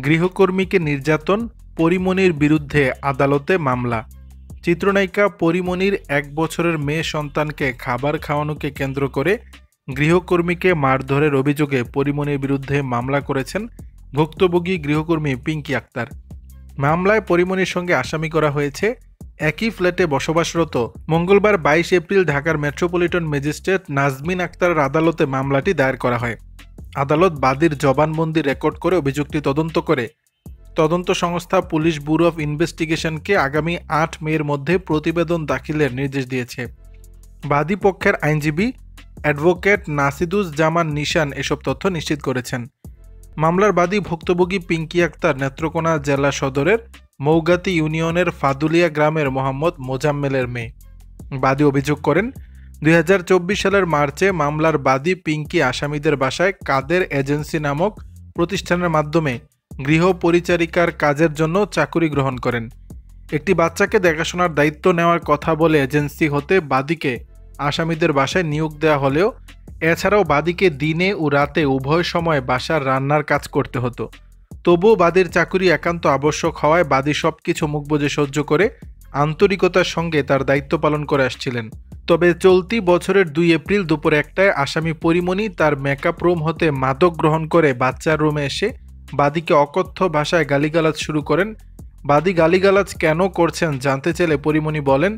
গৃহকর্মীকে নির্যাতন, পরিমণির বিরুদ্ধে আদালতে মামলা। চিত্রনায়িকা পরিমণির 1 বছরের মেয়ে সন্তানকে খাবার খাওয়ানোকে কেন্দ্র করে গৃহকর্মীকে মারধরের অভিযোগে পরিমণির বিরুদ্ধে মামলা করেছেন ভুক্তভোগী গৃহকর্মী পিঙ্কি আক্তার। মামলায় পরিমণির সঙ্গে আসামি করা হয়েছে একই ফ্ল্যাটে বসবাসরত মঙ্গলবার 22 এপ্রিল ঢাকার মেট্রোপলিটন ম্যাজিস্ট্রেট নাজমিন আক্তারের আদালতে মামলাটি দায়ের করা হয়। আদালত বাদীর জবানবন্দি রেকর্ড করে অভিযোগটি তদন্ত করে তদন্ত সংস্থা পুলিশ ব্যুরো অফ ইনভেস্টিগেশনকে আগামী 8 মের মধ্যে প্রতিবেদন দাখিলের নির্দেশ দিয়েছে। বাদী পক্ষের আইনজীবী অ্যাডভোকেট নাসিদুজ্জামান নিশান এসব তথ্য নিশ্চিত করেছেন। মামলার বাদী ভুক্তভোগী পিঙ্কি আক্তার নেত্রকোনা জেলা সদরের মৌগাতি ইউনিয়নের ফাদুলিয়া গ্রামের মোহাম্মদ মোজাম্মেলের মেয়ে। বাদী অভিযোগ করেন, 2024 সালের মার্চে মামলার বাদী পিঙ্কি আসামিদের বাসায় কাদের এজেন্সি নামক প্রতিষ্ঠানের মাধ্যমে গৃহ পরিচারিকার কাজের জন্য চাকুরি গ্রহণ করেন। একটি বাচ্চাকে দেখাশোনার দায়িত্ব নেওয়ার কথা বলে এজেন্সি হতে বাদীকে আসামিদের বাসায় নিয়োগ দেওয়া হলেও এছাড়াও বাদীকে দিনে ও রাতে উভয় সময় বাসার রান্নার কাজ করতে হতো। তবুও বাদীর চাকুরি একান্ত আবশ্যক হওয়ায় বাদী সবকিছু মুখ বুজে সহ্য করে আন্তরিকতার সঙ্গে তার দায়িত্ব পালন করে আসছিলেন। তবে চলতি বছরের 2 এপ্রিল দুপুর 1টায় আসামি পরিমণি তার মেকআপ রুম হতে মাদক গ্রহণ করে বাচ্চার রুমে এসে বাদীকে অকথ্য ভাষায় গালিগালাজ শুরু করেন। বাদী গালিগালাজ কেন করছেন জানতে চাইলে পরিমণি বলেন,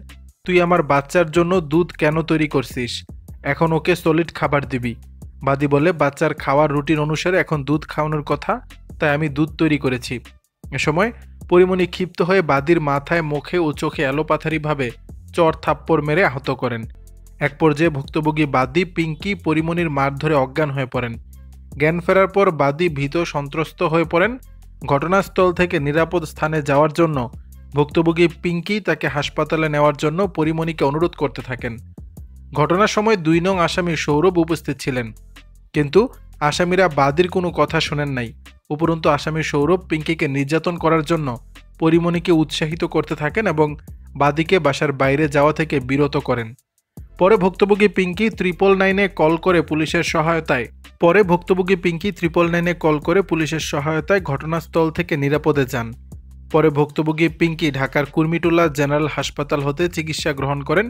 তুই আমার বাচ্চার জন্য দুধ কেন তৈরি করছিস, এখন ওকে সলিড খাবার দিবি। বাদী বলে, বাচ্চার খাওয়ার রুটিন অনুসারে এখন দুধ খাওয়ানোর কথা, তাই আমি দুধ তৈরি করেছি। এ সময় পরিমণি ক্ষিপ্ত হয়ে বাদীর মাথায়, মুখে ও চোখে এলোপাথারিভাবে চর থাপ্পড় মেরে আহত করেন। এক পর্যায়ে ভুক্তভোগী বাদী পিঙ্কি পরিমণির মারধরে অজ্ঞান হয়ে পড়েন। জ্ঞান ফেরার পর বাদী ভীত সন্ত্রস্ত হয়ে পড়েন। ঘটনাস্থল থেকে নিরাপদ স্থানে যাওয়ার জন্য ভুক্তভোগী পিঙ্কি তাকে হাসপাতালে নেওয়ার জন্য পরিমণিকে অনুরোধ করতে থাকেন। ঘটনার সময় 2 নং আসামি সৌরভ উপস্থিত ছিলেন, কিন্তু আসামিরা বাদীর কোনো কথা শোনেন নাই। উপরন্তু আসামি সৌরভ পিঙ্কিকে নির্যাতন করার জন্য পরিমণিকে উৎসাহিত করতে থাকেন এবং বাদীকে বাসার বাইরে যাওয়া থেকে বিরত করেন। পরে ভুক্তভোগী পিঙ্কি 999-এ কল করে পুলিশের সহায়তায় ঘটনাস্থল থেকে নিরাপদে যান। পরে ভুক্তভোগী পিঙ্কি ঢাকার কুর্মিটোলা জেনারেল হাসপাতাল হতে চিকিৎসা গ্রহণ করেন।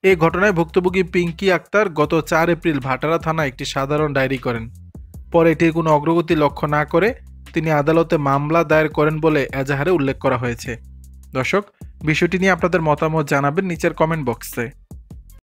এই ঘটনায় ভুক্তভোগী পিঙ্কি আক্তার গত 4 এপ্রিল ভাটারা থানায় একটি সাধারণ ডায়েরি করেন। পরে এটির কোনো অগ্রগতি লক্ষ্য না করে তিনি আদালতে মামলা দায়ের করেন বলে এজাহারে উল্লেখ করা হয়েছে। দর্শক, বিষয়টি নিয়ে আপনাদের মতামত জানাবেন নিচের কমেন্ট বক্সে।